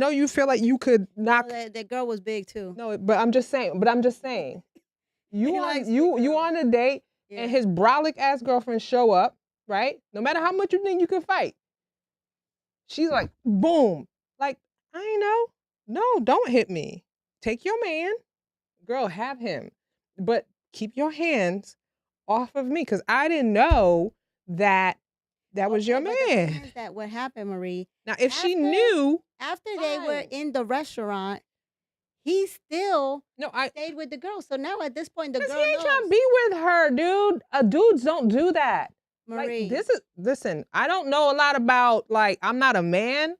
know you feel like you could knock. That girl was big too. No, but I'm just saying. You on a date and his brolic ass girlfriend show up, right? No matter how much you think you can fight, she's like, boom, like I ain't know. No, don't hit me. Take your man, girl, have him, but keep your hands off of me because I didn't know that was your man. That what happened, Marie? Now, if she knew after they were in the restaurant, he still stayed with the girl. So now at this point, the girl he ain't trying to be with her, dude. Dudes don't do that. Marie, like, listen. I don't know a lot about I'm not a man,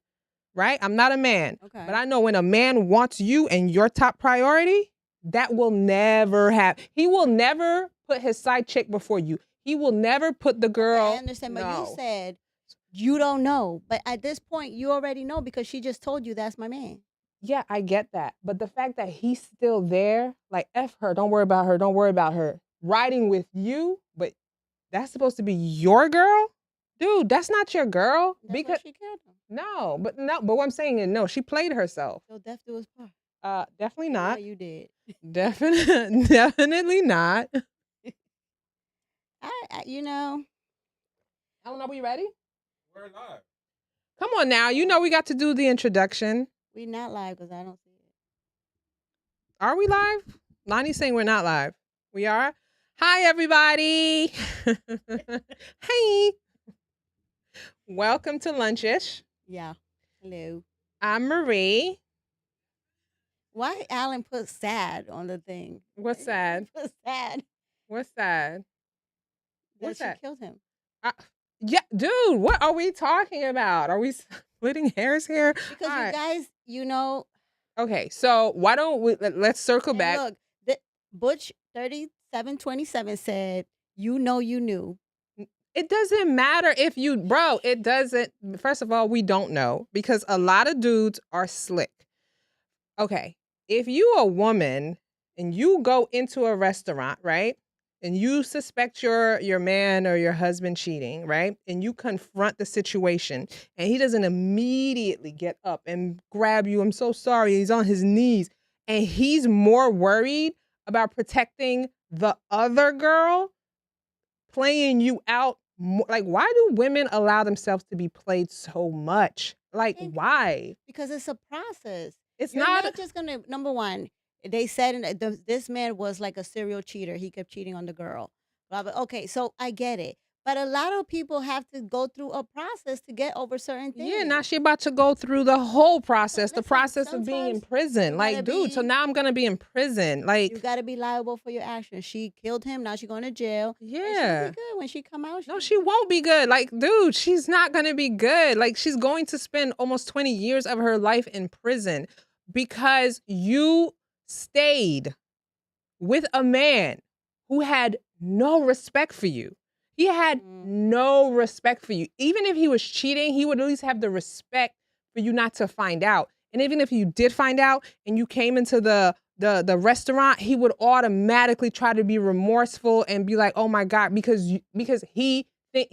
right? I'm not a man, okay. But I know when a man wants you and your top priority, that will never happen. He will never put his side chick before you. He will never put the girl. I understand, but you said you don't know. But at this point, you already know because she just told you that's my man. Yeah, I get that. But the fact that he's still there, like, F her, don't worry about her, don't worry about her. Riding with you, but that's supposed to be your girl? Dude, that's not your girl. That's because she killed him. No, but what I'm saying is, no, she played herself. So death do his part. Definitely not. Yeah, you did. Definitely not. Ellen, are we ready? We're live. Come on now. You know we got to do the introduction. We not live because I don't see it. Are we live? Lonnie's saying we're not live. We are? Hi, everybody. Hey. Welcome to Lunchish. Yeah. Hello. I'm Marie. Why Alan put sad on the thing? What's sad? Put sad. What's sad? What's that? She killed him. Yeah, dude, what are we talking about? Are we splitting hairs here? Because you guys, Okay, so why don't we, let's circle back. Look, Butch 3727 said, you knew. It doesn't matter if it doesn't. First of all, we don't know because a lot of dudes are slick. Okay, if you a woman and you go into a restaurant, right? And you suspect your man or your husband cheating, right? And you confront the situation and he doesn't immediately get up and grab you. I'm so sorry. He's on his knees and he's more worried about protecting the other girl, playing you out. Like, why do women allow themselves to be played so much? Like, why? Because it's a process. You're not just going to, number one, they said this man was like a serial cheater. He kept cheating on the girl. Okay, so I get it. But a lot of people have to go through a process to get over certain things. Yeah, now she about to go through the whole process, the process of being in prison. Like, dude, so now I'm going to be in prison. Like, you got to be liable for your actions. She killed him. Now she's going to jail. Yeah. She'll be good when she come out. No, she won't be good. Like, dude, she's not going to be good. Like, she's going to spend almost 20 years of her life in prison because you stayed with a man who had no respect for you. He had no respect for you. Even if he was cheating, he would at least have the respect for you not to find out. And even if you did find out and you came into the restaurant, he would automatically try to be remorseful and be like, "Oh my God," because he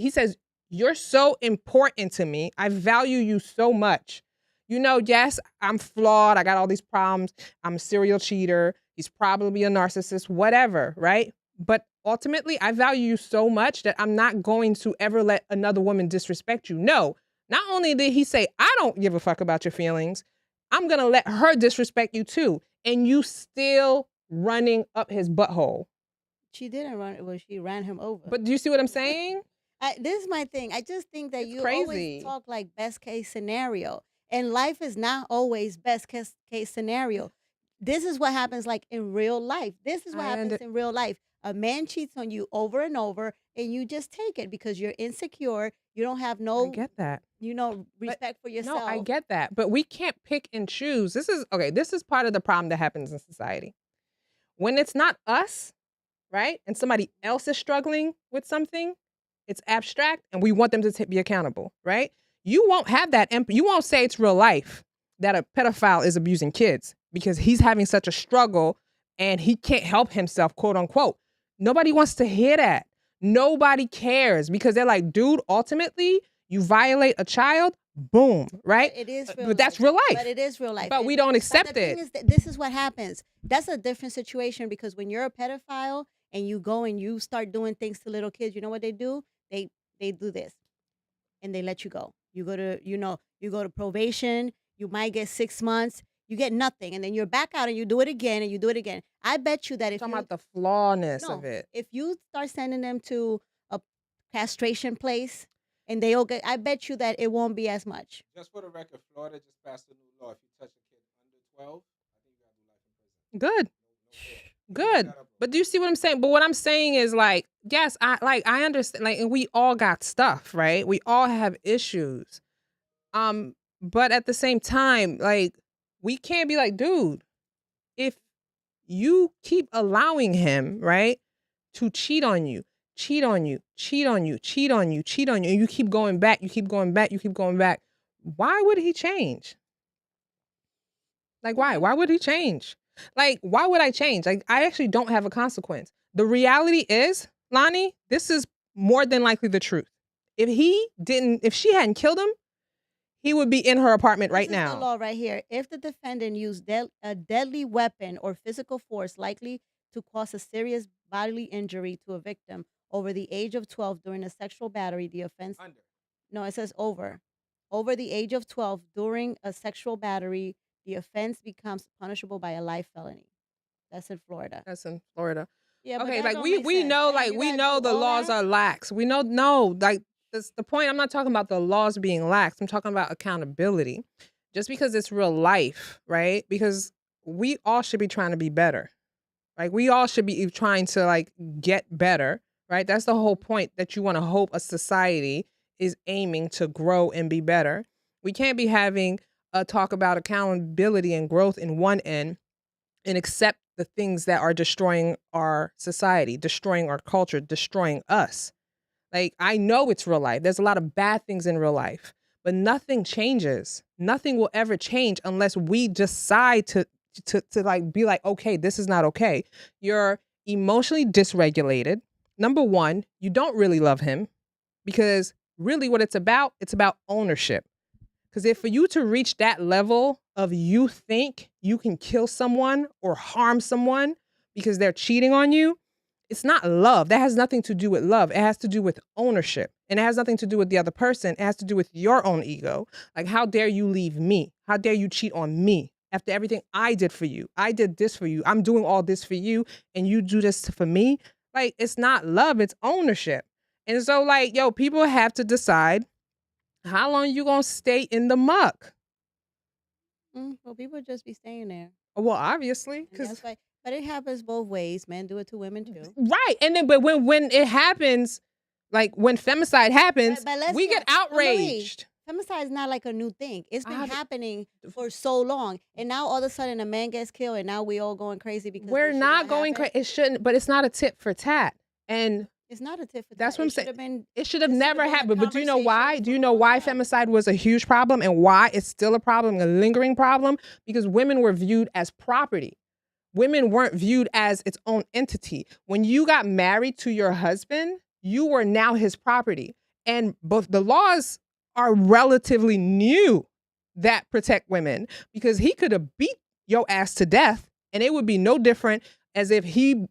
says, "You're so important to me. I value you so much. Yes, I'm flawed. I got all these problems. I'm a serial cheater. He's probably a narcissist, whatever, right? But ultimately, I value you so much that I'm not going to ever let another woman disrespect you." No, not only did he say, "I don't give a fuck about your feelings, I'm going to let her disrespect you too." And you still running up his butthole. She didn't run. Well, she ran him over. But do you see what I'm saying? This is my thing. I just think that you always talk like best case scenario. And life is not always best case scenario. This is what happens like in real life. This is what happens in real life. A man cheats on you over and over, and you just take it because you're insecure. You don't have no. I get that. Respect for yourself. No, I get that. But we can't pick and choose. This is part of the problem that happens in society. When it's not us, right, and somebody else is struggling with something, it's abstract, and we want them to be accountable, right? You won't have that. You won't say it's real life that a pedophile is abusing kids because he's having such a struggle and he can't help himself, quote unquote. Nobody wants to hear that. Nobody cares because they're like, dude, ultimately, you violate a child, Boom, right? But it is real But that's life. real life. But it is real life. But we don't accept but the it. thing is that this is what happens. That's a different situation, because when you're a pedophile and you go and you start doing things to little kids, you know what they do? They do this and they let you go. You go to, you go to probation, you might get 6 months, you get nothing, and then you're back out and you do it again and you do it again. I bet you that if Talking you about the flawness of no, it. if you start sending them to a castration place and they all get, I bet you that it won't be as much. Just for the record, Florida just passed a new law. If you touch a kid under 12, I think you got to do life in prison. Good. Good. But do you see what I'm saying? But what I'm saying is, like, yes, I understand, like, and we all got stuff, right? We all have issues. But at the same time, like, we can't be like, dude, if you keep allowing him, right, to cheat on you, cheat on you, cheat on you, cheat on you, cheat on you, and you keep going back, you keep going back, you keep going back, why would he change? Like, why? Why would he change? Like, why would I change? Like, I actually don't have a consequence. The reality is, Lonnie, this is more than likely the truth. If she hadn't killed him, he would be in her apartment right now. This is the law right here. If the defendant used a deadly weapon or physical force likely to cause a serious bodily injury to a victim over the age of 12 during a sexual battery, the offense... No, it says over. Over the age of 12 during a sexual battery, the offense becomes punishable by a life felony. That's in Florida. That's in Florida. Yeah, but okay, that like don't we make we sense. know, Damn, like you we gotta know do the all laws that? are lax. We know, no, like that's the point. I'm not talking about the laws being lax. I'm talking about accountability. Just because it's real life, right? Because we all should be trying to be better. Like we all should be trying to like get better, right? That's the whole point, that you want to hope a society is aiming to grow and be better. We can't be having a talk about accountability and growth in one end and accept the things that are destroying our society, destroying our culture, destroying us. Like, I know it's real life. There's a lot of bad things in real life, but nothing changes. Nothing will ever change unless we decide to like be like, okay, this is not okay. You're emotionally dysregulated. Number one, you don't really love him, because really what it's about ownership. Because if for you to reach that level of you think you can kill someone or harm someone because they're cheating on you, it's not love. That has nothing to do with love. It has to do with ownership. And it has nothing to do with the other person. It has to do with your own ego. Like, how dare you leave me? How dare you cheat on me after everything I did for you? I did this for you. I'm doing all this for you, and you do this for me? Like, it's not love, it's ownership. And so, like, yo, people have to decide, how long you gonna stay in the muck? Well, people just be staying there. Well, obviously, because but it happens both ways. Men do it to women too. Right, and then but when it happens, like when femicide happens, we get outraged. Femicide is not like a new thing. It's been happening for so long, and now all of a sudden a man gets killed, and now we all going crazy because we're not going crazy. It shouldn't, but it's not a tit for tat, and it's not a tit for tat. That's what I'm saying. It should have never happened. But do you know why? Do you know why femicide was a huge problem and why it's still a problem, a lingering problem? Because women were viewed as property. Women weren't viewed as its own entity. When you got married to your husband, you were now his property. And both the laws are relatively new that protect women, because he could have beat your ass to death and it would be no different as if he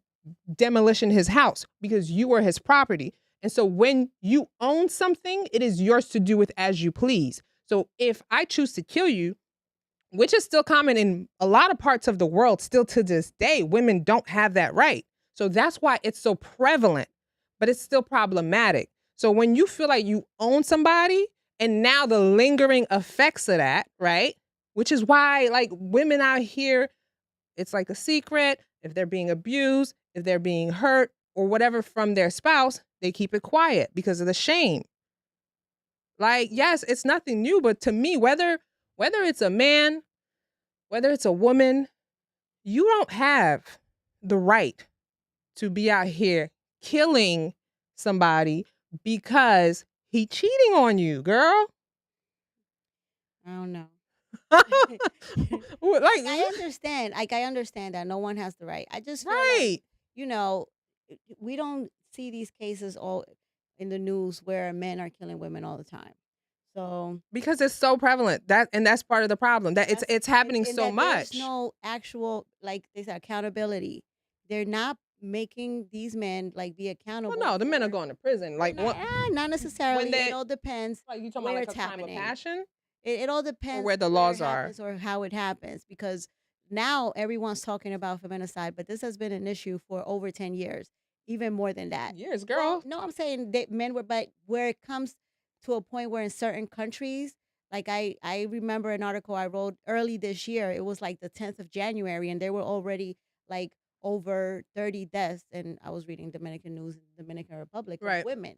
demolition his house, because you were his property. And so when you own something, it is yours to do with as you please. So if I choose to kill you, which is still common in a lot of parts of the world, still to this day, women don't have that right. So that's why it's so prevalent, but it's still problematic. So when you feel like you own somebody, and now the lingering effects of that, right? Which is why, like, women out here, it's like a secret. If they're being abused, if they're being hurt or whatever from their spouse, they keep it quiet because of the shame. Like, yes, it's nothing new, but to me, whether it's a man, whether it's a woman, you don't have the right to be out here killing somebody because he cheating on you, girl. I don't know. Like, I understand. Like, I understand that no one has the right. I just feel like, we don't see these cases all in the news where men are killing women all the time. So because it's so prevalent, and that's part of the problem, that it's happening and so that much. there's no actual, like they said, accountability. They're not making these men like be accountable. Well, no, the men are going to prison. Like not necessarily. It all depends. Like you talking where about like it's a crime of happening. passion, It all depends or where the it laws happens are. or how it happens, because now everyone's talking about feminicide, but this has been an issue for over 10 years, even more than that. Years, girl. Well, no, I'm saying that men were, but where it comes to a point where in certain countries, like I remember an article I wrote early this year. It was like the 10th of January, and there were already like over 30 deaths. And I was reading Dominican news in the Dominican Republic of Right. women.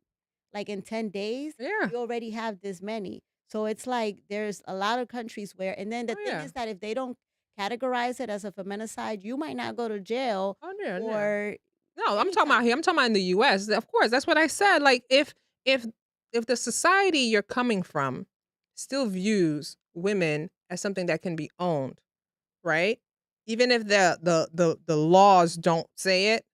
Like in 10 days, Yeah. you already have this many. So it's like there's a lot of countries where, and then the thing is that if they don't categorize it as a feminicide, you might not go to jail. Oh, yeah, or no, I'm talking about here. I'm talking about in the U.S. Of course, that's what I said. Like if the society you're coming from still views women as something that can be owned, right? Even if the laws don't say it,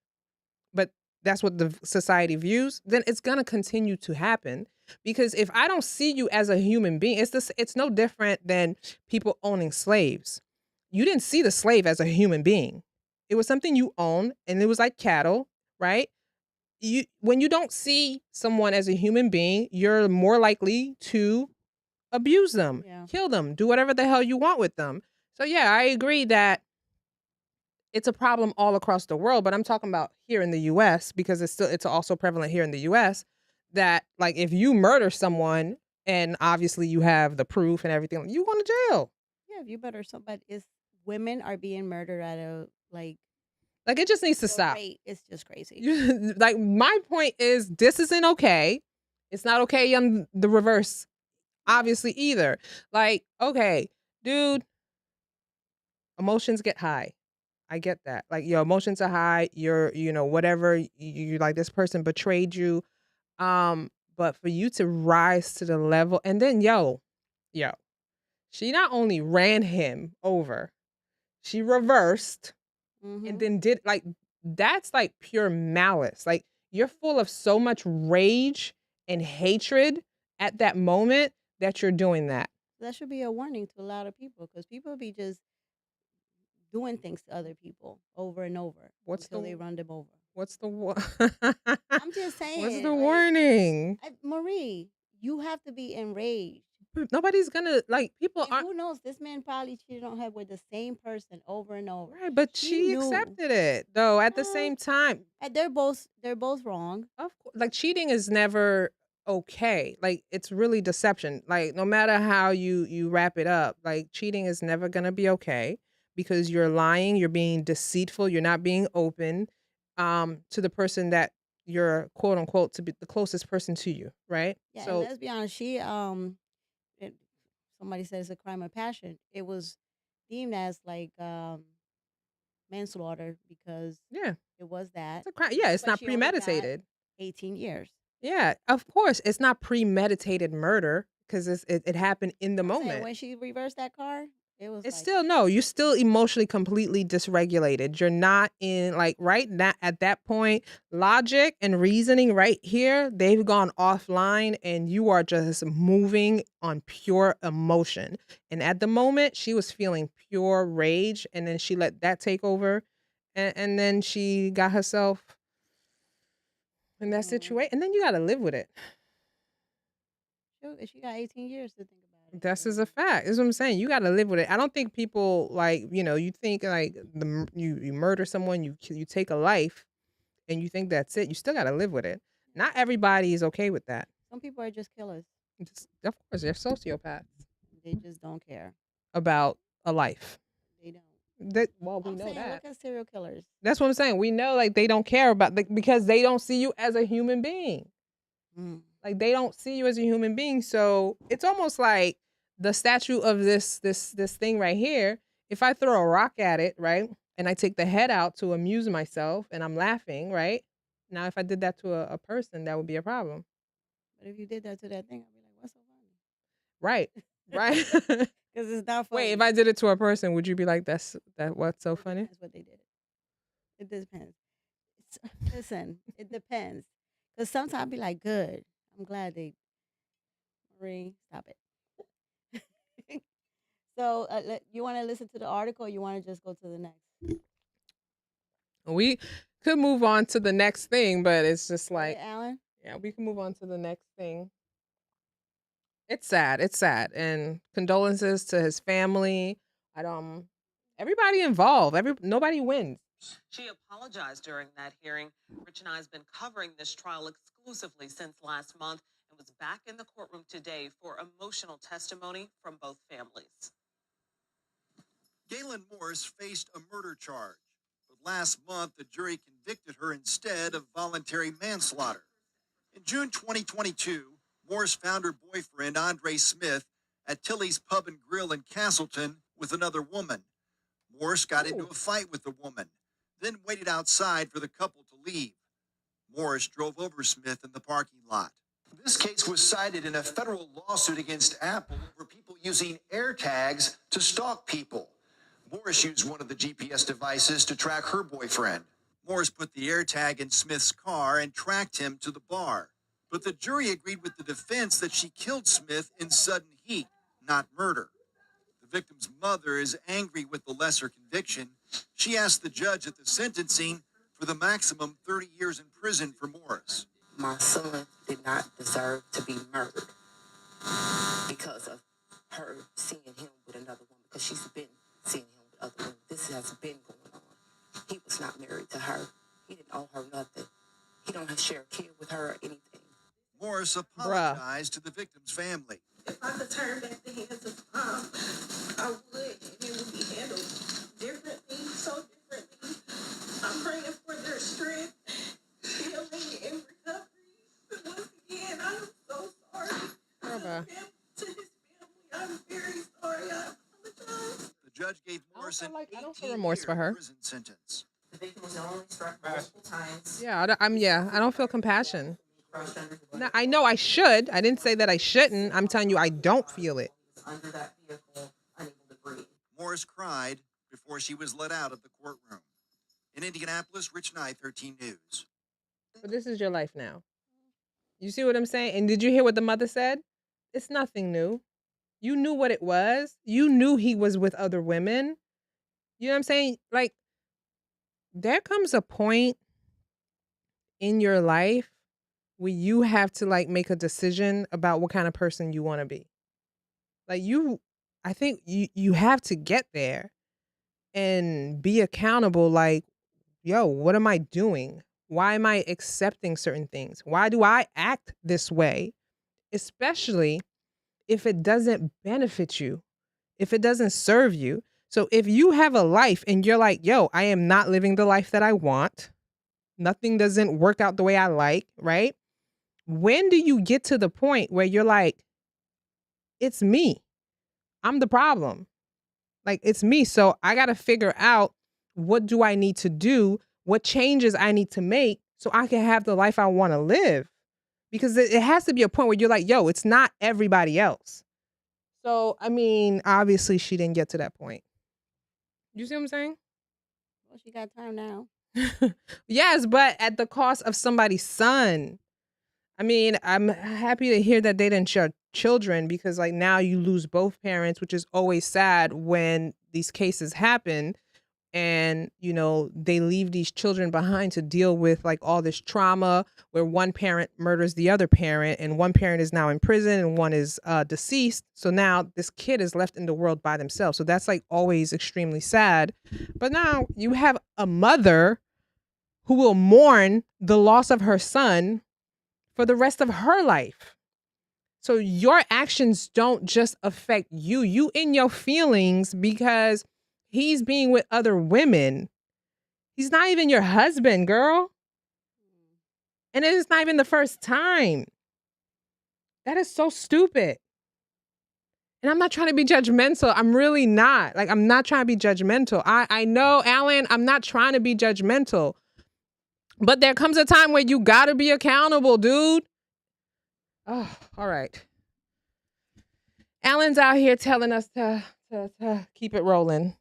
but that's what the society views, then it's gonna continue to happen. Because if I don't see you as a human being, it's no different than people owning slaves. You didn't see the slave as a human being. It was something you owned, and it was like cattle, right? When you don't see someone as a human being, you're more likely to abuse them, kill them, do whatever the hell you want with them. So yeah, I agree that it's a problem all across the world, but I'm talking about here in the US, because it's also prevalent here in the US, that like if you murder someone and obviously you have the proof and everything, you going to jail. Yeah, if you murder somebody, women are being murdered at a like it just needs to stop. Rate. It's just crazy. Like my point is, this isn't okay. It's not okay on the reverse, obviously, either. Like, okay, dude, emotions get high. I get that. Like your emotions are high. You're, whatever. You like this person betrayed you. But for you to rise to the level, and then yo, she not only ran him over, she reversed and then did that's like pure malice. Like you're full of so much rage and hatred at that moment that you're doing that. That should be a warning to a lot of people, because people be just doing things to other people over and over until they run them over. What's the I'm just saying. What's the warning? Marie, you have to be enraged. Nobody's gonna people and who knows? This man probably cheated on her with the same person over and over. Right, but she accepted it though. At the same time, they're both wrong. Of course, like cheating is never okay. Like it's really deception. Like no matter how you wrap it up, like cheating is never gonna be okay, because you're lying, you're being deceitful, you're not being open to the person that you're quote unquote to be the closest person to you, right? Yeah, so and let's be honest, somebody said it's a crime of passion. It was deemed as like manslaughter, because it was that. It's a crime. Yeah, it's not premeditated. 18 years. Yeah, of course, it's not premeditated murder, because it happened in the moment. When she reversed that car, it's still no. You're still emotionally completely dysregulated. You're not in right now at that point. Logic and reasoning right here, they've gone offline, and you are just moving on pure emotion. And at the moment, she was feeling pure rage, and then she let that take over, and then she got herself in that situation, and then you got to live with it. She got 18 years to think about it. This is a fact. That's what I'm saying. You got to live with it. I don't think people you think you murder someone, you take a life, and you think that's it. You still got to live with it. Not everybody is okay with that. Some people are just killers. Of course, they're sociopaths. They just don't care about a life. They don't. We know that. Look at serial killers. That's what I'm saying. We know they don't care about because they don't see you as a human being. Like they don't see you as a human being. So it's almost like the statue of this thing right here. If I throw a rock at it, right, and I take the head out to amuse myself, and I'm laughing, right? Now, if I did that to a person, that would be a problem. But if you did that to that thing, I'd be like, "What's so funny?" Right, right. Because it's not funny. Wait, if I did it to a person, would you be like, what's so funny? That's what they did. It depends. Listen, it depends. Because sometimes I'd be like, good. I'm glad they Marie, stop it. So you want to listen to the article, or you want to just go to the next? We could move on to the next thing, but it's just like, Alan? yeah, we can move on to the next thing. It's sad. It's sad. And condolences to his family. I don't everybody involved. Nobody wins. She apologized during that hearing. Rich and I has been covering this trial exclusively since last month and was back in the courtroom today for emotional testimony from both families. Gaylyn Morris faced a murder charge, but last month the jury convicted her instead of voluntary manslaughter. In June 2022, Morris found her boyfriend, Andre Smith, at Tilly's Pub and Grill in Castleton with another woman. Morris got into a fight with the woman, then waited outside for the couple to leave. Morris drove over Smith in the parking lot. This case was cited in a federal lawsuit against Apple over people using AirTags to stalk people. Morris used one of the GPS devices to track her boyfriend. Morris put the AirTag in Smith's car and tracked him to the bar. But the jury agreed with the defense that she killed Smith in sudden heat, not murder. The victim's mother is angry with the lesser conviction. She asked the judge at the sentencing for the maximum 30 years in prison for Morris. My son did not deserve to be murdered because of her seeing him with another woman, because she's been seeing him with other women. This has been going on. He was not married to her. He didn't owe her nothing. He don't share a kid with her or anything. Morris apologized to the victim's family. If I could turn back the hands of time, I would, and it would be handled differently, so differently. I'm praying for their strength, healing, and recovery. But once again, I'm so sorry. To his family, I'm very sorry. I apologize. The judge gave Morris an 18-year prison sentence. The victim was only struck multiple times. Yeah, I don't feel compassion. No, I know I should. I didn't say that I shouldn't. I'm telling you, I don't feel it. Under that vehicle, unable to breathe. Morris cried before she was let out of the courtroom. In Indianapolis, Rich Knight, 13 News. But this is your life now. You see what I'm saying? And did you hear what the mother said? It's nothing new. You knew what it was. You knew he was with other women. You know what I'm saying? Like, there comes a point in your life where you have to like make a decision about what kind of person you want to be. Like I think you have to get there and be accountable. Like, yo, what am I doing? Why am I accepting certain things? Why do I act this way? Especially if it doesn't benefit you, if it doesn't serve you. So if you have a life and you're like, yo, I am not living the life that I want. Nothing doesn't work out the way I like, right? When do you get to the point where you're like, it's me. I'm the problem. Like, it's me. So I got to figure out, what do I need to do? What changes I need to make so I can have the life I want to live? Because it has to be a point where you're like, yo, it's not everybody else. So, I mean, obviously she didn't get to that point. You see what I'm saying? Well, she got time now. Yes, but at the cost of somebody's son. I mean, I'm happy to hear that they didn't share children, because like now you lose both parents, which is always sad when these cases happen. And, you know, they leave these children behind to deal with like all this trauma where one parent murders the other parent, and one parent is now in prison and one is deceased. So now this kid is left in the world by themselves. So that's like always extremely sad. But now you have a mother who will mourn the loss of her son for the rest of her life. So your actions don't just affect you in your feelings because he's being with other women. He's not even your husband, girl. And it is not even the first time. That is so stupid. And I'm not trying to be judgmental. I'm really not. Like, I'm not trying to be judgmental. I know, Alan, I'm not trying to be judgmental. But there comes a time where you gotta be accountable, dude. Oh, all right. Alan's out here telling us to keep it rolling.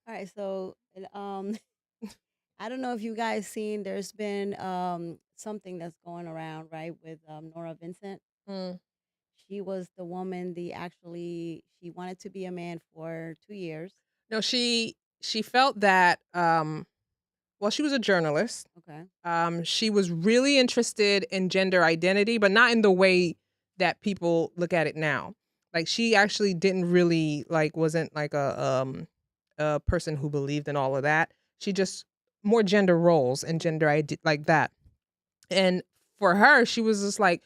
All right, so I don't know if you guys seen, there's been something that's going around, right, with Nora Vincent. she was the woman, she wanted to be a man for 2 years. No, she felt that well, she was a journalist. Okay. She was really interested in gender identity, but not in the way that people look at it now. Like she actually didn't really wasn't like a person who believed in all of that. She just more gender roles and gender ID like that. And for her, she was just like,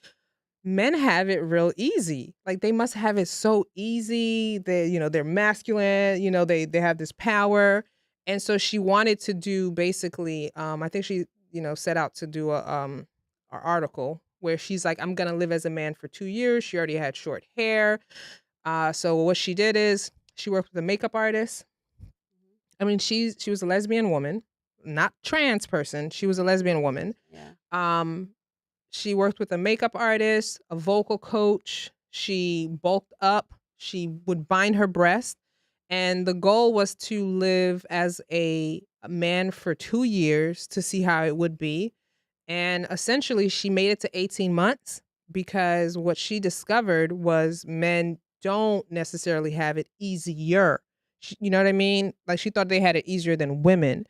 men have it real easy. Like they must have it so easy. They're masculine, they have this power. And so she wanted to do basically, I think she, set out to do an article where she's like, I'm gonna live as a man for 2 years. She already had short hair. So what she did is she worked with a makeup artist. I mean, she was a lesbian woman, not trans person. She was a lesbian woman. Yeah. She worked with a makeup artist, a vocal coach. She bulked up. She would bind her breast. And the goal was to live as a man for 2 years to see how it would be. And essentially, she made it to 18 months because what she discovered was men don't necessarily have it easier. You know what I mean? Like she thought they had it easier than women.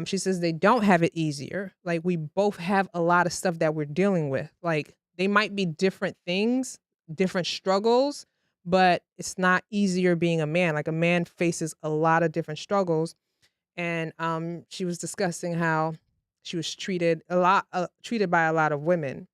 She says they don't have it easier. Like we both have a lot of stuff that we're dealing with. Like they might be different things, different struggles, but it's not easier being a man. Like a man faces a lot of different struggles. And she was discussing how she was treated by a lot of women.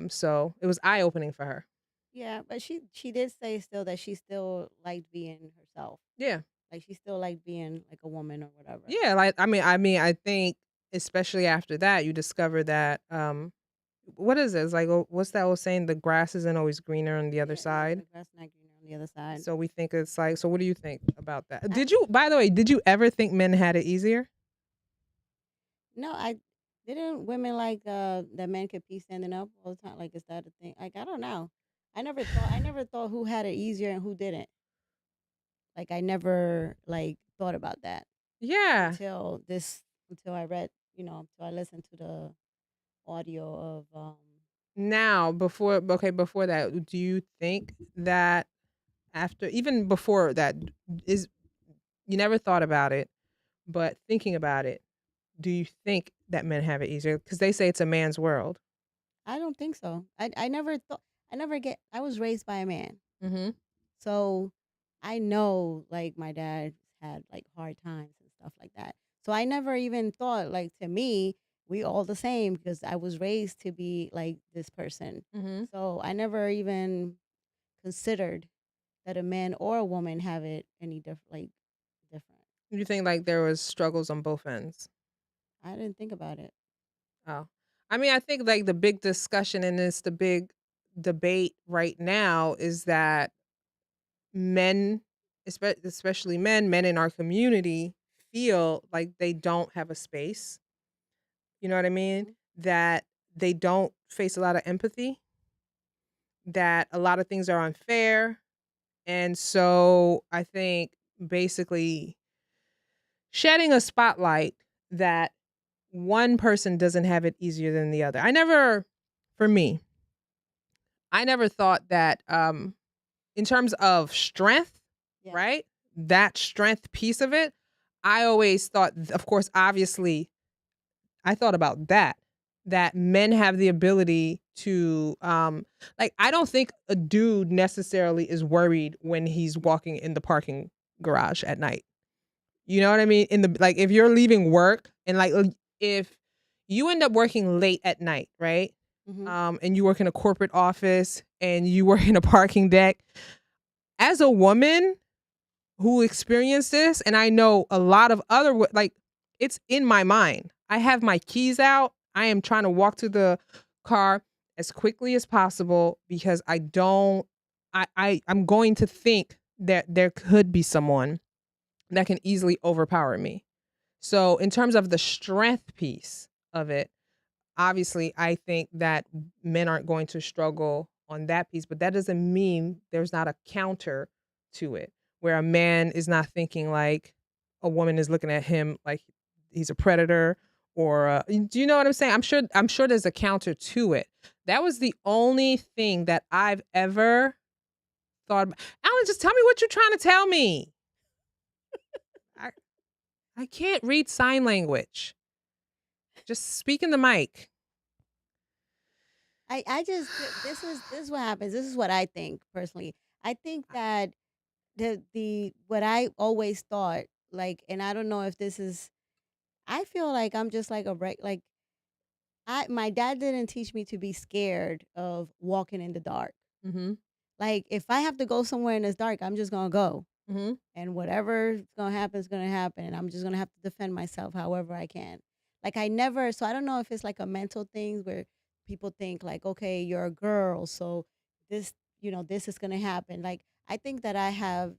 So it was eye opening for her. Yeah, but she did say still that she still liked being herself. Yeah. Like she still liked being like a woman or whatever. Yeah, like I think especially after that you discover that what is it? It's like what's that old saying? The grass isn't always greener on the other side. The grass not greener on the other side. So we think it's like, so what do you think about that? By the way, did you ever think men had it easier? No, I didn't. Women like that men could be standing up all the time. Like, is that a thing? Like, I don't know. I never thought who had it easier and who didn't. Like, I never thought about that Yeah. until I read, until I listened to the audio of Now, before that, do you think that even before that, is you never thought about it, but thinking about it, do you think that men have it easier? Because they say it's a man's world. I don't think so. I never thought. I was raised by a man, Mm-hmm. so I know like my dad had like hard times and stuff like that. So I never even thought like to me we all the same because I was raised to be like this person. Mm-hmm. So I never even considered that a man or a woman have it any different. You think like there was struggles on both ends? I didn't think about it. Oh, I mean, I think like the big discussion and it's the big debate right now is that men, especially men in our community, feel like they don't have a space. You know what I mean? That they don't face a lot of empathy, that a lot of things are unfair. And so I think basically shedding a spotlight that one person doesn't have it easier than the other. For me, I never thought that in terms of strength, Yeah. right? That strength piece of it, I always thought, of course, obviously, I thought about that men have the ability to like I don't think a dude necessarily is worried when he's walking in the parking garage at night. You know what I mean? If you're leaving work and if you end up working late at night, right? Mm-hmm. And you work in a corporate office and you work in a parking deck, as a woman who experienced this, and I know a lot of other it's in my mind. I have my keys out. I am trying to walk to the car as quickly as possible because I'm going to think that there could be someone that can easily overpower me. So in terms of the strength piece of it, obviously I think that men aren't going to struggle on that piece, but that doesn't mean there's not a counter to it where a man is not thinking like a woman is looking at him like he's a predator or do you know what I'm saying? I'm sure there's a counter to it. That was the only thing that I've ever thought about. Alan, just tell me what you're trying to tell me. I can't read sign language. Just speak in the mic. I just this is what happens. This is what I think personally. I think that the what I always thought, like, and I don't know if this is, I feel like I'm just like like my dad didn't teach me to be scared of walking in the dark. Mm-hmm. Like, if I have to go somewhere and it's dark, I'm just gonna go. Mm-hmm. And whatever's gonna happen is gonna happen. And I'm just gonna have to defend myself however I can. Like, so I don't know if it's like a mental thing where people think like, okay, you're a girl, so this, this is gonna happen. Like, I think that I have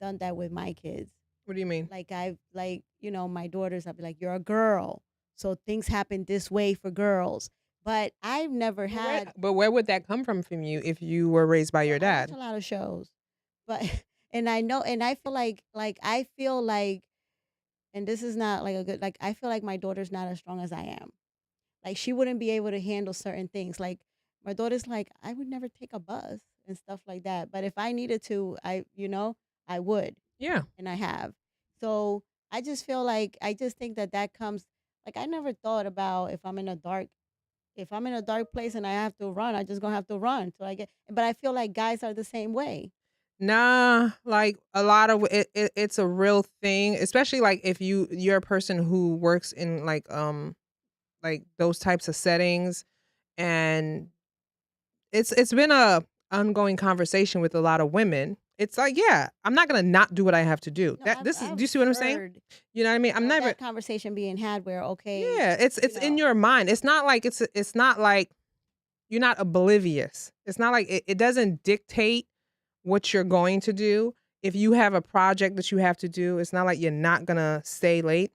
done that with my kids. What do you mean? Like, my daughters, I'll be like, you're a girl, so things happen this way for girls. But I've never had. But where would that come from you if you were raised by your dad? I watch a lot of shows, but and I know, and I feel like, and this is not like a good, like, I feel like my daughter's not as strong as I am. Like, she wouldn't be able to handle certain things. Like, my daughter's like, I would never take a bus and stuff like that. But if I needed to, I would. Yeah. And I have. So I just feel like, I just think that comes, like, I never thought about if I'm in a dark place and I have to run, I just gonna have to run till I get. But I feel like guys are the same way. Nah, like a lot of it's a real thing, especially like if you're a person who works in like those types of settings, and it's been a ongoing conversation with a lot of women. It's like, yeah, I'm not gonna not do what I have to do. No, Do you see what I'm saying? You know what I mean? I'm never that conversation being had where, okay, yeah, it's in your mind. It's not like it's not like you're not oblivious. It's not like it doesn't dictate what you're going to do. If you have a project that you have to do, it's not like you're not gonna stay late,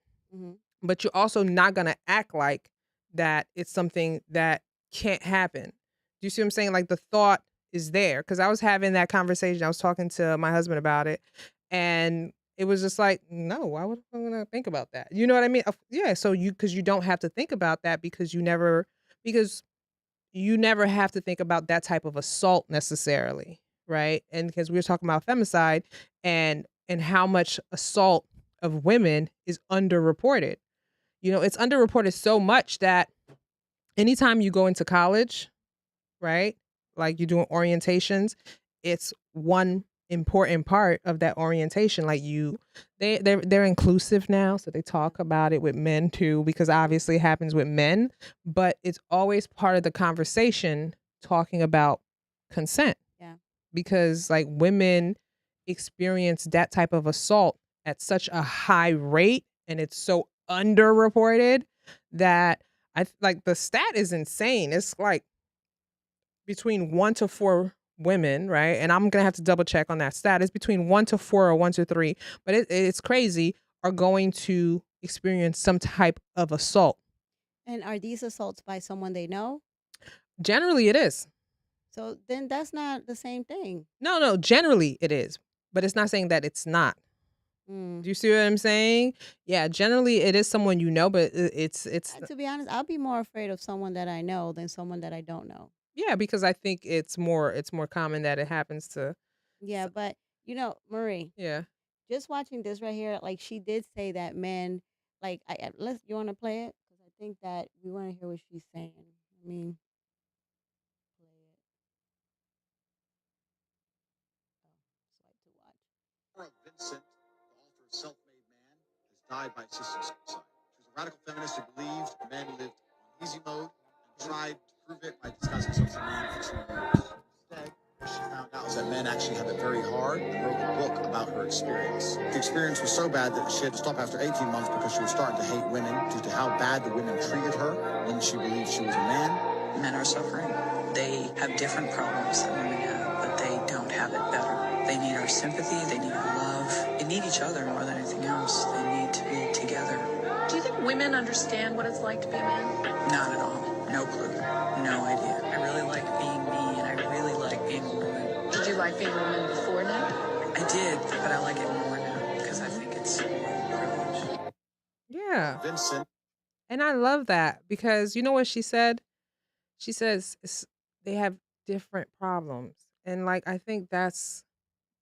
but you're also not gonna act like that it's something that can't happen. Do you see what I'm saying? Like, the thought is there, because I was having that conversation. I was talking to my husband about it, and it was just like, no, why would I gonna think about that? You know what I mean? Yeah. So because you don't have to think about that because you never have to think about that type of assault necessarily. Right. And because we were talking about femicide and how much assault of women is underreported. It's underreported so much that anytime you go into college, right, like you're doing orientations, it's one important part of that orientation. Like they're inclusive now, so they talk about it with men too, because obviously it happens with men, but it's always part of the conversation talking about consent. Yeah. Because like women experience that type of assault at such a high rate, and it's so underreported that like the stat is insane. It's like between 1 to 4 women, right? And I'm gonna have to double check on that stat. It's between 1 to 4 or 1 to 3, but it's crazy, are going to experience some type of assault. And are these assaults by someone they know? Generally, it is. So then that's not the same thing. No, generally it is, but it's not saying that it's not. Do you see what I'm saying? Yeah, generally it is someone you know, but it's to be honest, I'll be more afraid of someone that I know than someone that I don't know. Yeah, because I think it's more common that it happens to. Yeah, but Marie. Yeah. Just watching this right here, like, she did say that men, like, you want to play it? Because I think that we want to hear what she's saying. I mean, play it. Laura Vincent, the author of Self-Made Man, has died by assisted suicide. She was a radical feminist who believed men lived on easy mode and tried to prove it by disguising herself as a man for 2 years. Instead, what she found out was that men actually have it very hard, and wrote a book about her experience. The experience was so bad that she had to stop after 18 months because she was starting to hate women due to how bad the women treated her when she believed she was a man. Men are suffering. They have different problems than women have, but they don't have it better. They need our sympathy, they need our love. They need each other more than anything else. They need to be together. Do you think women understand what it's like to be a man? Not at all. No clue. No idea. I really like being me, and I really like being a woman. Did you like being a woman before now? I did, but I like it more now because I think it's more privilege. Yeah. Vincent. And I love that because you know what she said? She says they have different problems. And like, I think that's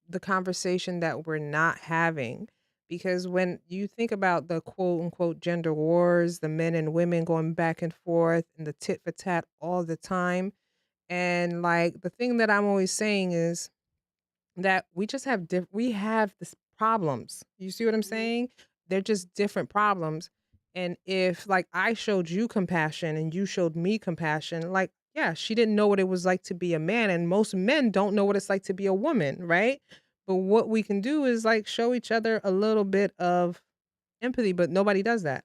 the conversation that we're not having because when you think about the quote unquote gender wars, the men and women going back and forth and the tit for tat all the time. And like, the thing that I'm always saying is, that we just have we have this problems. You see what I'm saying? They're just different problems. And if like I showed you compassion and you showed me compassion, like yeah, she didn't know what it was like to be a man and most men don't know what it's like to be a woman, right? But what we can do is like show each other a little bit of empathy, but nobody does that.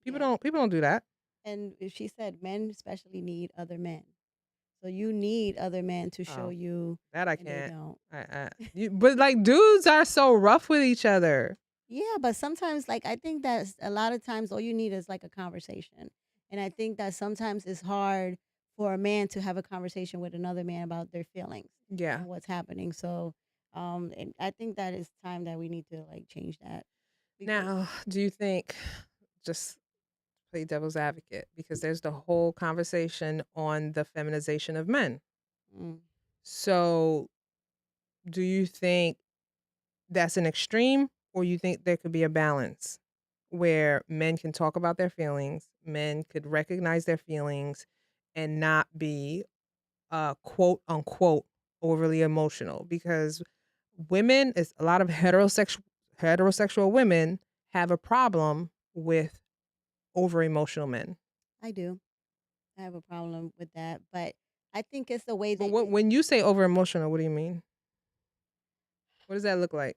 Yeah. People don't do that. And she said men especially need other men. So you need other men to show Oh, you, that I and they can't. don't. But like dudes are so rough with each other. Yeah, but sometimes, like, I think that a lot of times all you need is like a conversation. And I think that sometimes it's hard for a man to have a conversation with another man about their feelings Yeah. and what's happening. So, and I think that it's time that we need to like change that. Now, do you think, just play devil's advocate, because there's the whole conversation on the feminization of men. Mm. So, do you think that's an extreme, or you think there could be a balance where men can talk about their feelings, men could recognize their feelings, and not be quote unquote overly emotional? Because women is a lot of heterosexual women have a problem with over emotional men. I do. I have a problem with that, but I think it's the way But that what when you say over emotional, what do you mean? What does that look like?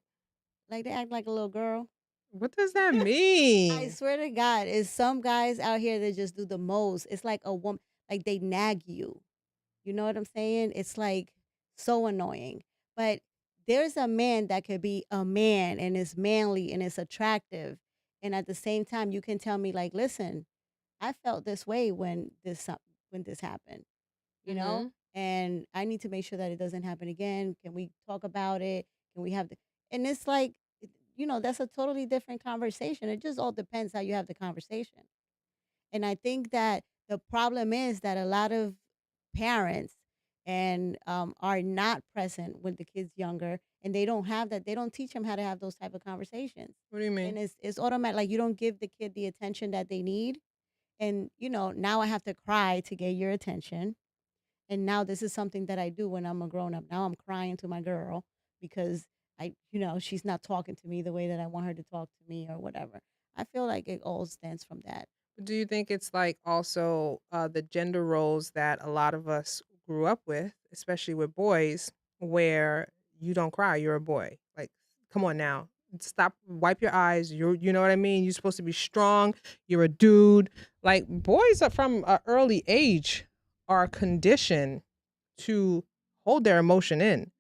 like they act like a little girl. What does that I mean? swear to God, is some guys out here that just do the most. It's like a woman, like they nag you. You know what I'm saying? It's like so annoying. But there's a man that could be a man and is manly and is attractive. And at the same time, you can tell me, like, listen, I felt this way when this happened, you know? Mhm. And I need to make sure that it doesn't happen again. Can we talk about it? Can we have the and it's like, that's a totally different conversation. It just all depends how you have the conversation. And I think that the problem is that a lot of parents and are not present when the kids younger, and they don't have that. They don't teach them how to have those type of conversations. What do you mean? And it's automatic. Like you don't give the kid the attention that they need. And now I have to cry to get your attention. And now this is something that I do when I'm a grown up. Now I'm crying to my girl because she's not talking to me the way that I want her to talk to me or whatever. I feel like it all stems from that. Do you think it's like also the gender roles that a lot of us grew up with, especially with boys, where you don't cry, you're a boy. Like, come on now. Stop, wipe your eyes. You know what I mean? You're supposed to be strong. You're a dude. Like boys are from an early age are conditioned to hold their emotion in.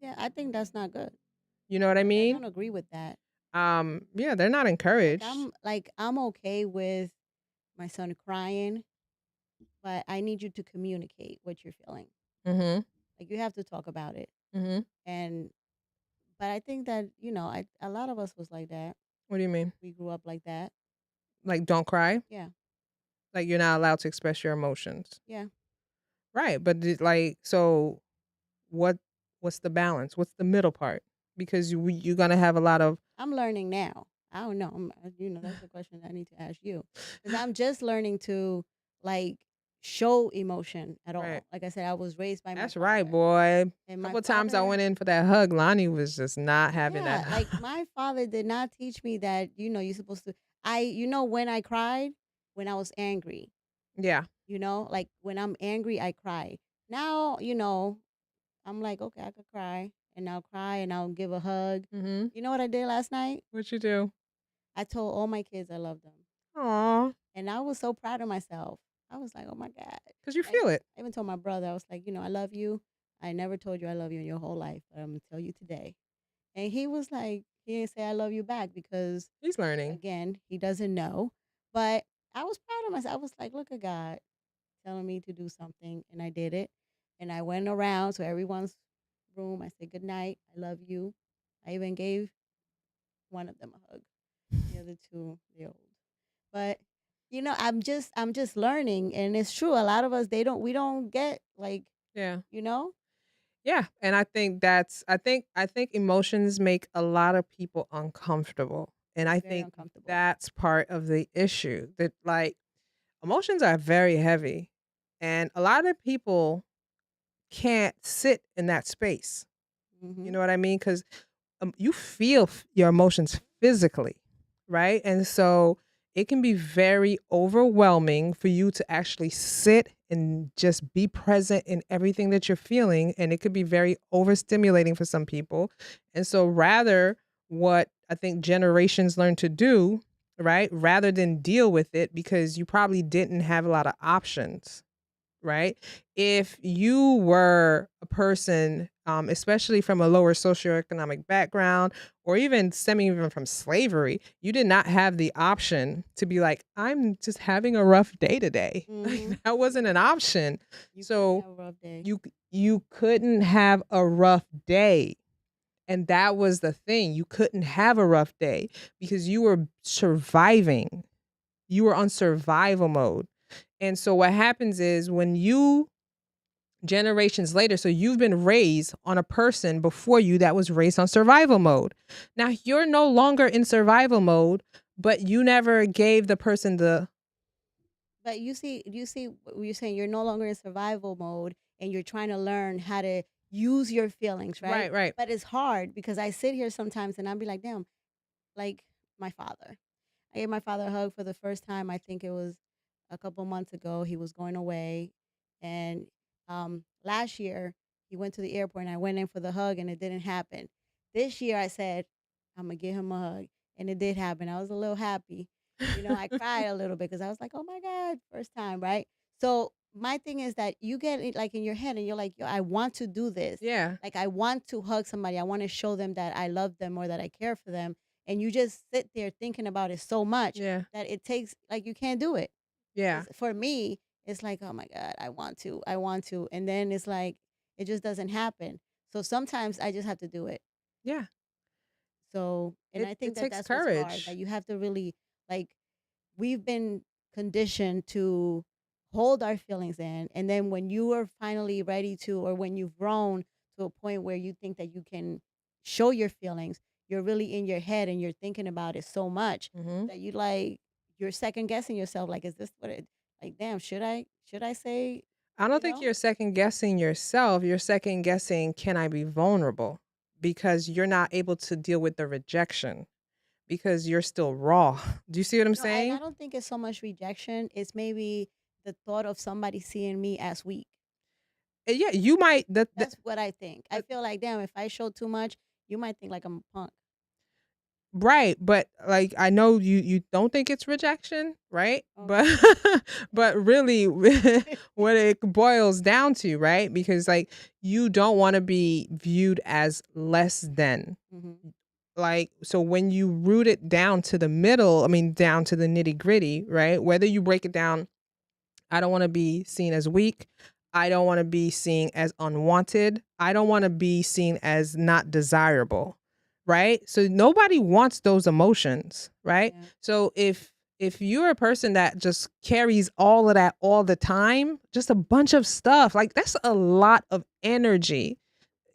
Yeah, I think that's not good. You know what I Like I mean? don't agree with that. Yeah, they're not Like encouraged. I'm okay with my son crying, but I need you to communicate what you're feeling. Mhm. Like you have to talk about it. Mhm. And but I think that, a lot of us was like that. What do you mean? We grew up like that. Like don't cry? Yeah. Like you're not allowed to express your emotions. Yeah. Right, but like so what what's the balance? What's the middle part? Because you're going to have a lot of I'm learning now. I don't know. That's the question I need to ask you. Because I'm just learning to like show emotion at right. all. Like I said, I was raised by my That's right, father. boy. And A my couple of times I father, went in for that hug, Lonnie was just not having that yeah, like hug. my father did not teach me that, you're supposed to when I cried, when I was angry, Yeah. like when I'm angry, I cry. Now, I'm like, okay, I could cry and I'll cry and I'll give a hug. Mhm. You know what I did last night? What you do? I told all my kids I love them. Aw. And I was so proud of myself. I was like, oh my God. Cuz you I, feel it. I even told my brother, I was like, I love you. I never told you I love you in your whole life, but I'm going to tell you today. And he was like, he didn't say I love you back because, He's learning. again, he doesn't know. But I was proud of myself. I was like, look at God telling me to do something. And I did it. And I went around to everyone's room. I said, good night. I love you. I even gave one of them a hug. The other two, they're old. But I'm just learning, and it's true. A lot of us we don't get like Yeah. you know. Yeah, and I think I think emotions make a lot of people uncomfortable. And I Very think uncomfortable. that's part of the issue. That like emotions are very heavy, and a lot of people can't sit in that space. You Hmm. know what I mean? Cuz you feel your emotions physically, right? And so it can be very overwhelming for you to actually sit and just be present in everything that you're feeling. And it could be very overstimulating for some people. And so, rather, what I think generations learn to do, right, rather than deal with it because you probably didn't have a lot of options, right? If you were a person, especially from a lower socioeconomic background, or even stemming even from slavery, you did not have the option to be like, I'm just having a rough day today. Hmm. Like, that wasn't an option. You couldn't So have a rough day. you couldn't have a rough day. And that was the thing. You couldn't have a rough day because you were surviving. You were on survival mode. And so what happens is when you generations later, so you've been raised on a person before you that was raised on survival mode. Now you're no longer in survival mode, but you never gave the person the But you see what you're saying. You're no longer in survival mode, and you're trying to learn how to use your feelings, right? right, right. But it's hard because I sit here sometimes and I'll be like, damn, like my father. I gave my father a hug for the first time. I think it was a couple months ago. He was going away, and last year he went to the airport, and I went in for the hug, and it didn't happen. This year I said I'm gonna give him a hug, and it did happen. I was a little happy. I cried a little bit because I was like, "Oh my God, first time, right?" So my thing is that you get it like in your head, and you're like, "Yo, I want to do this. Yeah. Like, I want to hug somebody. I want to show them that I love them or that I care for them." And you just sit there thinking about it so much Yeah. that it takes like you can't do it. Yeah. For me, it's like, oh my God, I want to, and then it's like it just doesn't happen. So sometimes I just have to do it. Yeah. So, and I It think that takes that's what's hard. That courage. you have to really like we've been conditioned to hold our feelings in, and then when you are finally ready to, or when you've grown to a point where you think that you can show your feelings, you're really in your head and you're thinking about it so much Mhm. that you're second guessing yourself, like, is this what it, like, damn, should I say, I don't you think know you're second guessing yourself. You're second guessing, can I be vulnerable? Because you're not able to deal with the rejection because you're still raw. Do you see what I'm no, and I saying? don't think it's so much rejection, it's maybe the thought of somebody seeing me as weak. Yeah, you might That's what I think. I the feel like, damn, if I show too much, you might think like I'm a punk. right, but like I know you don't think it's rejection, right? But Okay. but really what it boils down to, right? Because like you don't want to be viewed as less than. Hmm. Like so when you root it down to the middle, I mean down to the nitty-gritty, right? Whether you break it down, I don't want to be seen as weak. I don't want to be seen as unwanted. I don't want to be seen as not desirable, right? So nobody wants those emotions, right? Yeah. So if you're a person that just carries all of that all the time, just a bunch of stuff, like that's a lot of energy.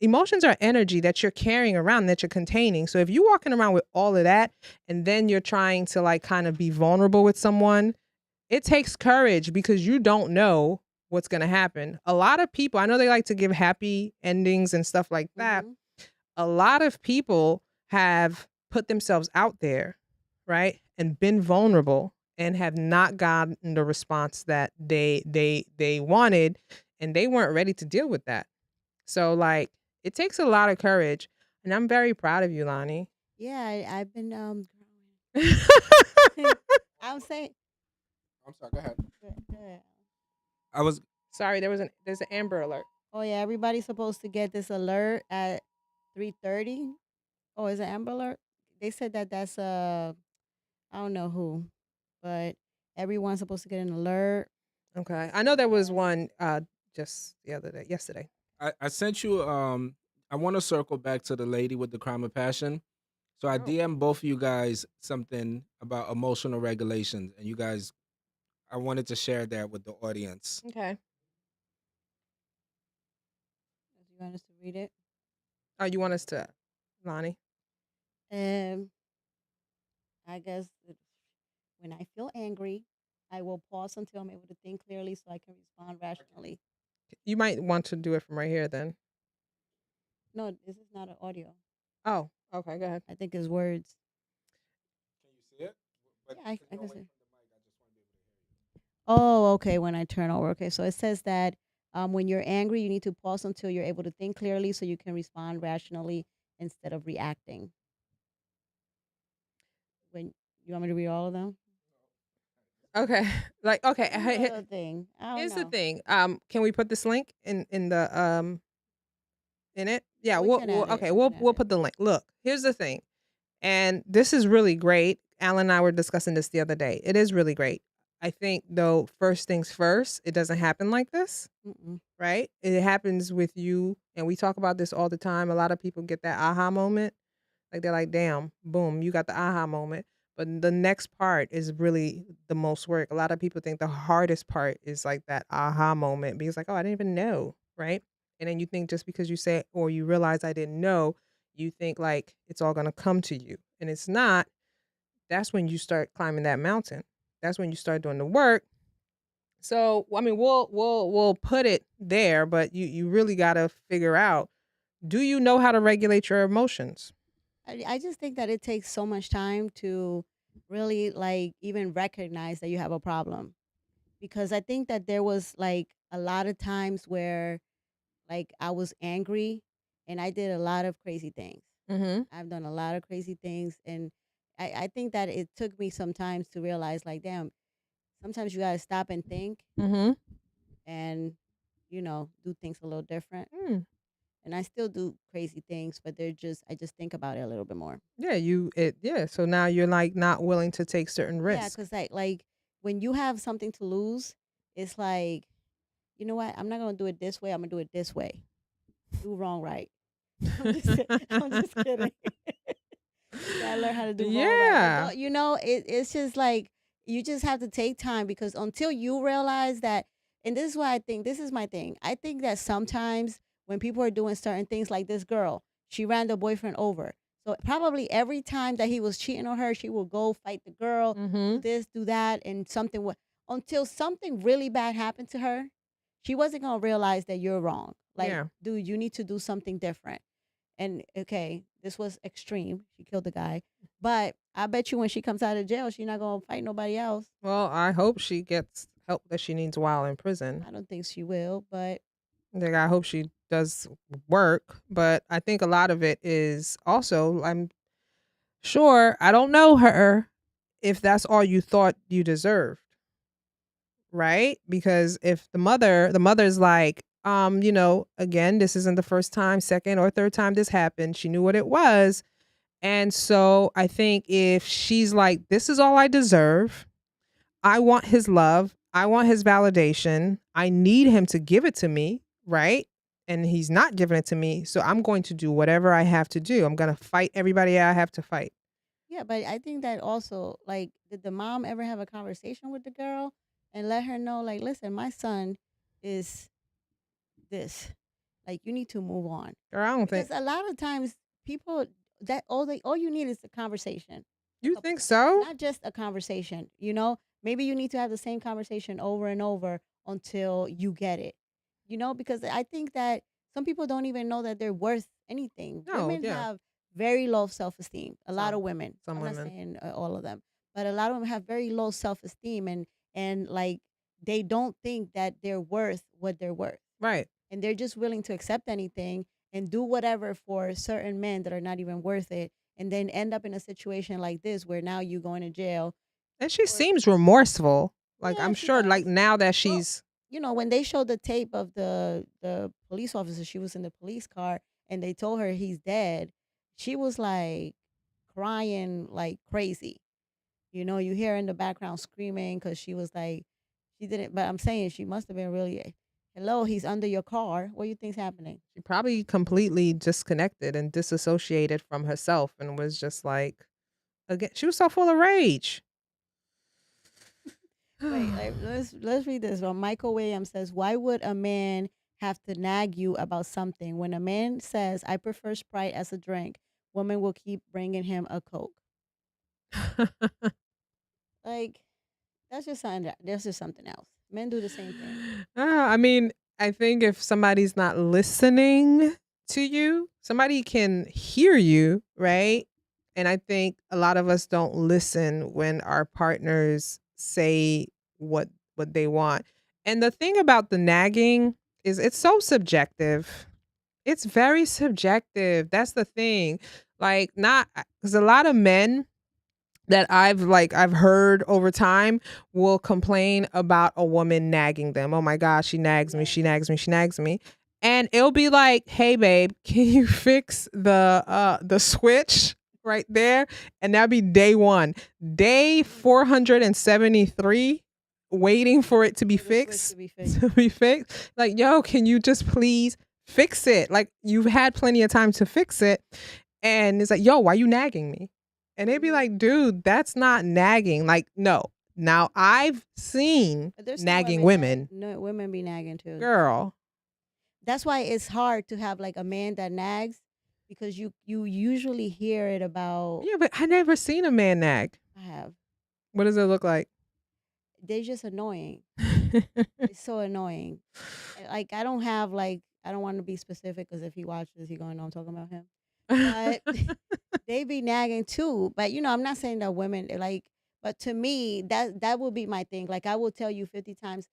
Emotions are energy that you're carrying around, that you're containing. So if you're walking around with all of that and then you're trying to like kind of be vulnerable with someone, it takes courage because you don't know what's going to happen. A lot of people, I know they like to give happy endings and stuff like that. Hmm. A lot of people have put themselves out there, right? And been vulnerable and have not gotten the response that they wanted, and they weren't ready to deal with that. So like it takes a lot of courage, and I'm very proud of you, Lonnie. Yeah, I've been I'm saying I'm sorry. Go ahead. good. I was. Sorry, there's an Amber Alert. Oh yeah, everybody's supposed to get this alert at 3:30. Oh, is it Amber Alert? They said that that's I don't know who, but everyone's supposed to get an alert. Okay, I know there was one just yesterday. I sent you. I want to circle back to the lady with the crime of passion. So I DM both of you guys something about emotional regulations, and you guys, I wanted to share that with the audience. Okay. You want us to read it? Oh, you want us to, Lonnie? I guess when I feel angry, I will pause until I'm able to think clearly so I can respond rationally. You might want to do it from right here then. No, this is not an audio. Oh, okay, go ahead. I think it's words. Can you see it? Yeah, I can see. Oh, okay. When I turn over. Okay, so it says that when you're angry, you need to pause until you're able to think clearly so you can respond rationally instead of reacting. When you want me to read all of them? Okay. Like, okay. Here's the thing. Can we put this link in the in it? Yeah, We can add it. we'll put the link. Look, here's the thing. And this is really great. Alan and I were discussing this the other day. It is really great. I think though, first things first, it doesn't happen like this. Right? It happens with you, and we talk about this all the time. A lot of people get that aha moment. Like they're like, damn, boom, you got the aha moment. But the next part is really the most work. A lot of people think the hardest part is like that aha moment because like, oh, I didn't even know, right? And then you think just because you say or you realize I didn't know, you think like it's all gonna come to you. And it's not. That's when you start climbing that mountain. That's when you start doing the work. So I mean, we'll put it there, but you really gotta figure out, do you know how to regulate your emotions? I just think that it takes so much time to really like even recognize that you have a problem. Because I think that there was like a lot of times where like I was angry and I did a lot of crazy things. Mm-hmm. I've done a lot of crazy things and I think that it took me some time to realize like, damn, sometimes you gotta stop and think Mm-hmm. and, do things a little different. Mm. And I still do crazy things, but I just think about it a little bit more. Yeah, so now you're like not willing to take certain Yeah, risks. because like when you have something to lose, it's like, you know what? I'm not gonna do it this way. I'm gonna do it this way. Do wrong right. I'm just kidding. You gotta learn how to do wrong right. Yeah. But it's just like you just have to take time because until you realize that, and this is why I think this is my thing. I think that sometimes when people are doing certain things like this girl, she ran the boyfriend over. So probably every time that he was cheating on her, she will go fight the girl, do Mm-hmm. this, do that, and until something really bad happened to her, she wasn't gonna realize that you're wrong. Like, Yeah. dude, you need to do something different. And okay, this was extreme. She killed the guy. But I bet you when she comes out of jail, she's not gonna fight nobody else. Well, I hope she gets help that she needs while in prison. I don't think she will, but Like I hope she does work, but I think a lot of it is also, I'm sure, I don't know her, if that's all you thought you deserved. Right? Because if the mother's like, again, this isn't the first time, second or third time this happened. She knew what it was. And so I think if she's like, this is all I deserve, I want his love, I want his validation, I need him to give it to me, right? And he's not giving it to me. So I'm going to do whatever I have to do. I'm going to fight everybody I have to fight. yeah, but I think that also, like, did the mom ever have a conversation with the girl and let her know, like, listen, my son is this. Like, you need to move on. Girl, I don't Because think. a lot of times people that all you need is a conversation. You think so? Not just a conversation, maybe you need to have the same conversation over and over until you get it, because I think that some people don't even know that they're worth anything. No, Women yeah. have very low self-esteem. A lot of women. Some I'm women. not saying all of them, but a lot of them have very low self-esteem and like they don't think that they're worth what they're worth. Right. And they're just willing to accept anything and do whatever for certain men that are not even worth it, and then end up in a situation like this where now you going to jail. And she seems remorseful. Like Yeah, I'm she sure does. like now that she's When they showed the tape of the police officer, she was in the police car and they told her he's dead. She was like crying like crazy. You hear her in the background screaming because she was like, she didn't. But I'm saying she must have been really Hello, he's under your car. What do you think's happening? She probably completely disconnected and disassociated from herself and was just like, again, she was so full of rage. Wait, let's read this one. Michael Williams says, "Why would a man have to nag you about something? When a man says, 'I prefer Sprite as a drink,' women will keep bringing him a Coke." Like, that's just something else. Men do the same thing. I mean, I think if somebody's not listening to you, somebody can hear you, right? And I think a lot of us don't listen when our partners say what they want. And the thing about the nagging is it's so subjective. It's very subjective. That's the thing. Like, not because a lot of men that I've heard over time will complain about a woman nagging them. Oh my gosh, she nags me, she nags me, she nags me. And it'll be like, "Hey babe, can you fix the switch right there?" And that'll be day 1. Day 473 waiting for it to be fixed. To be fixed. Like, "Yo, can you just please fix it? Like, you've had plenty of time to fix it." And it's like, "Yo, why you nagging me?" And they'd be like, "Dude, that's not nagging." Like, no. Now, I've seen nagging women. No, women be nagging too. Girl. That's why it's hard to have like a man that nags, because you usually hear it about. Yeah, but I never seen a man nag. I have. What does it look like? They're just annoying. It's so annoying. Like, I don't want to be specific, because if he watches, he gonna know I'm talking about him. But they be nagging too. But I'm not saying that women but to me, that would be my thing. Like, I will tell you 50 times,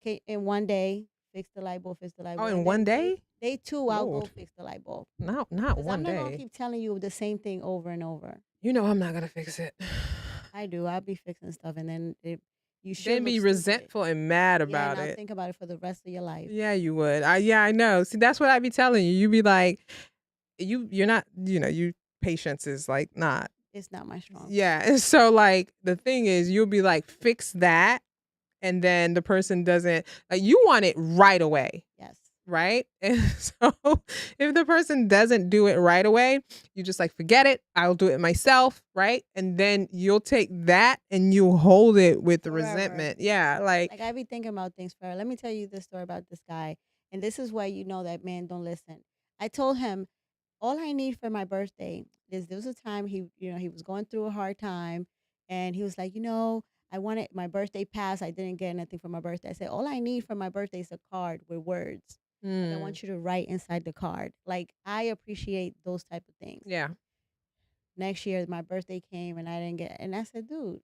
"Okay, in one day, fix the light bulb, fix the light bulb." Oh, in one day? Day 2, I'll go fix the light bulb. Not one I'm not day. gonna keep telling you the same thing over and over. I'm not gonna fix it. I do. I'll be fixing stuff, and then you should Then be resentful and mad about and it. I'll think about it for the rest of your life. Yeah, you would. I know. See, that's what I be telling you. You be like, you're not, you patience is like not. It's not my strong. Yeah. And so like the thing is, you'll be like, fix that. And then the person doesn't, like, you want it right away. Yes. Right. And so if the person doesn't do it right away, you just like, forget it. I'll do it myself. Right. And then you'll take that and you hold it with the resentment. Yeah. Like I be thinking about things forever. Let me tell you this story about this guy. And this is why you know that men don't listen. I told him, all I need for my birthday is, there was a time he was going through a hard time, and he was like, I wanted my birthday pass. I didn't get anything for my birthday. I said, all I need for my birthday is a card with words. I want you to write inside the card. Like, I appreciate those type of things. Yeah. Next year, my birthday came and I didn't get, and I said, dude,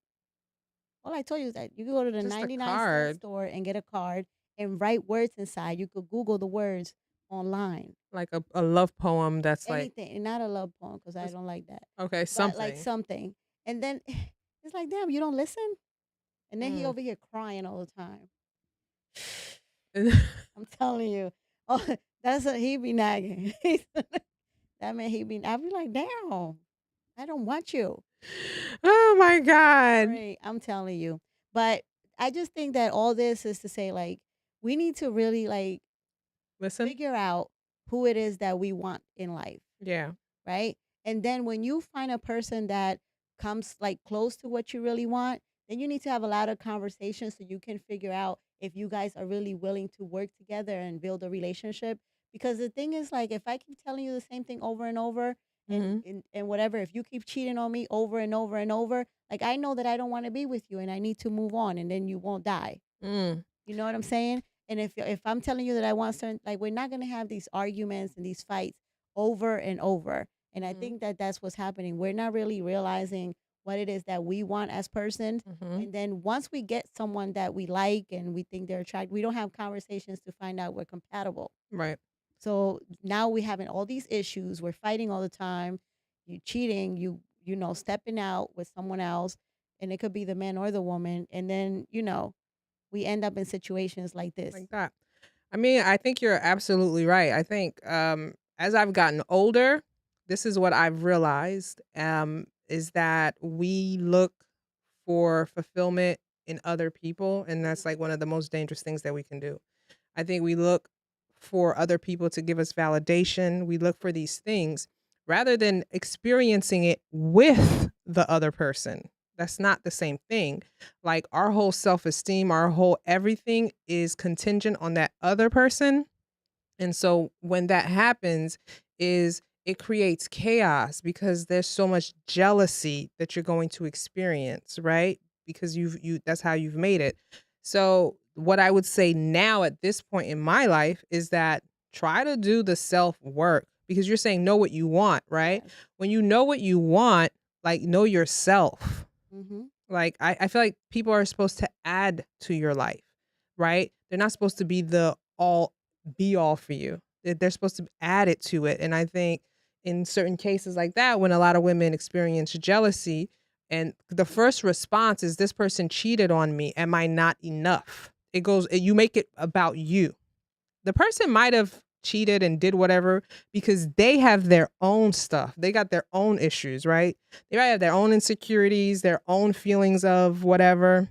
all I told you is that you can go to the 99-cent store and get a card and write words inside. You could Google the words online. Like a love poem that's anything, and not a love poem, because I don't like that. Okay, something. But like something. And then it's like, damn, you don't listen? And then he over here crying all the time. I'm telling you. Oh, he be nagging. That man, I be like, damn, I don't want you. Oh my God. Right, I'm telling you. But I just think that all this is to say, like, we need to really like figure out who it is that we want in life. Yeah. Right? And then when you find a person that comes like close to what you really want, then you need to have a lot of conversations so you can figure out if you guys are really willing to work together and build a relationship. Because the thing is, like, if I keep telling you the same thing over and over, and whatever, if you keep cheating on me over and over and over, like, I know that I don't want to be with you and I need to move on, and then you won't die. You know what I'm saying? And if I'm telling you that I want certain, like, we're not going to have these arguments and these fights over and over. And I think that that's what's happening. We're not really realizing what it is that we want as persons. And then once we get someone that we like and we think they're attractive, we don't have conversations to find out we're compatible. Right. So now we're having all these issues. We're fighting all the time. You cheating, you stepping out with someone else, and it could be the man or the woman. And then, we end up in situations like this. Like that. I mean, I think you're absolutely right. I think as I've gotten older, this is what I've realized, is that we look for fulfillment in other people. And that's like one of the most dangerous things that we can do. I think we look for other people to give us validation. We look for these things rather than experiencing it with the other person. That's not the same thing. Like our whole self-esteem, our whole everything is contingent on that other person. And so when that happens is it creates chaos because there's so much jealousy that you're going to experience, right? Because you that's how you've made it. So what I would say now at this point in my life is that try to do the self work because you're saying know what you want, right? Yes. When you know what you want, like know yourself. Mm-hmm. Like I feel like people are supposed to add to your life, right? They're not supposed to be the all be all for you. They're supposed to add it to it. And I think in certain cases like that, when a lot of women experience jealousy, and the first response is this person cheated on me. Am I not enough? You make it about you. The person might have cheated and did whatever because they have their own stuff. They got their own issues, right? They might have their own insecurities, their own feelings of whatever.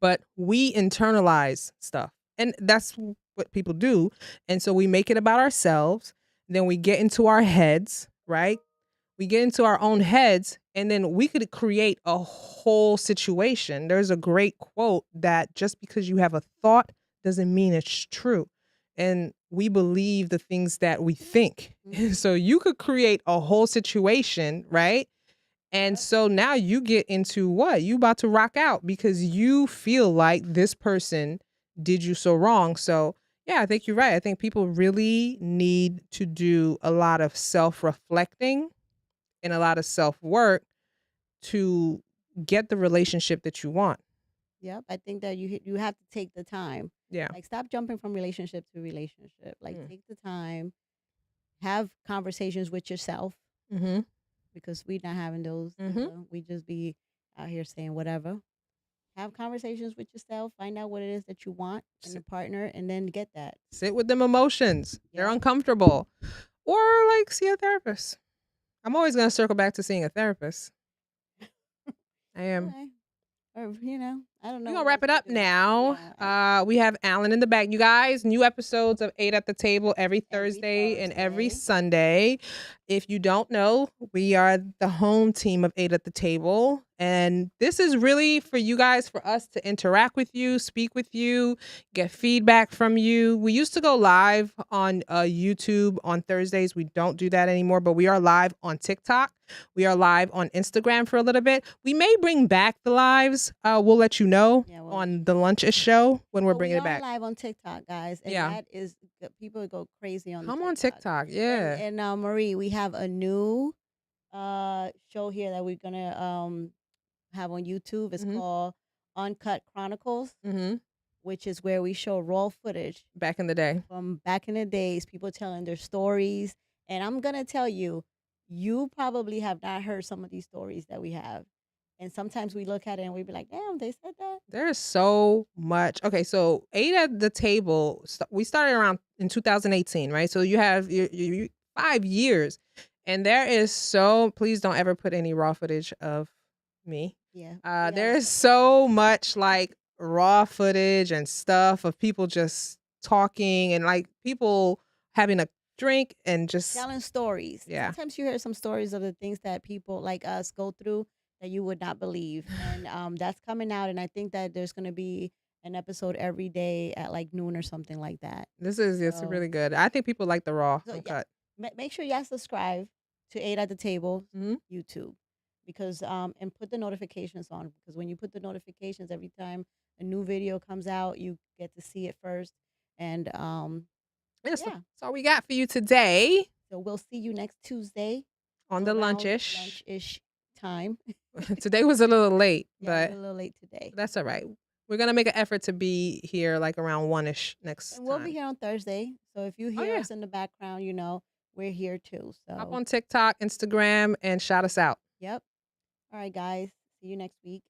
But we internalize stuff. And that's what people do. And so we make it about ourselves. Then we get into our heads, right? We get into our own heads and then we could create a whole situation. There's a great quote that just because you have a thought doesn't mean it's true. And we believe the things that we think. So you could create a whole situation, right? And so now you get into what? You about to rock out because you feel like this person did you so wrong. So yeah, I think you're right. I think people really need to do a lot of self-reflecting and a lot of self-work to get the relationship that you want. Yep. I think that you have to take the time. Yeah. Like stop jumping from relationship to relationship. Like Mm. take the time, have conversations with yourself Mm-hmm. because we're not having those. Mm-hmm. You know, we just be out here saying whatever. Have conversations with yourself. Find out what it is that you want in a partner, and then get that. Sit with them emotions. They're Yeah. uncomfortable. Or like see a therapist. I'm always going to circle back to seeing a therapist. I am. Okay. Or I don't know. We're what gonna wrap else it up to do. now. Yeah, We have Alan in the back. You guys, new episodes of 8 at the Table every Every Thursday and every Thursday. Sunday. If you don't know, we are the home team of 8 at the Table. And this is really for you guys, for us to interact with you, speak with you, get feedback from you. We used to go live on YouTube on Thursdays. We don't do that anymore, but we are live on TikTok. We are live on Instagram for a little bit. We may bring back the lives. We'll let you know on the Lunch-ish show when we're bringing it back. We are live on TikTok, guys. And that is, people go crazy on Come TikTok. on TikTok, yeah. And Marie, we have a new show here that we're going to have on YouTube. It's called Uncut Chronicles, which is where we show raw footage. Back in the day. From back in the days, people telling their stories. And I'm going to tell you, you probably have not heard some of these stories that we have. And sometimes we look at it and we be like, damn, they said that. There's so much. Okay, so 8 at the Table, we started around in 2018, right? So you have you 5 years. And there is please don't ever put any raw footage of me. Yeah. There is so much like raw footage and stuff of people just talking and like people having a drink and just telling stories. Yeah. Sometimes you hear some stories of the things that people like us go through that you would not believe. And that's coming out. And I think that there's going to be an episode every day at like noon or something like that. It's really good. I think people like the raw uncut. Make sure y'all subscribe to 8 at the Table YouTube because and put the notifications on, because when you put the notifications every time a new video comes out, you get to see it first. And that's all we got for you today. So we'll see you next Tuesday on the lunch-ish time. Today was a little late, but a little late today. That's all right. We're gonna make an effort to be here like around 1-ish next and we'll time. be here on Thursday. So if you hear us in the background, we're here too. So hop on TikTok, Instagram, and shout us out. Yep. All right, guys. See you next week.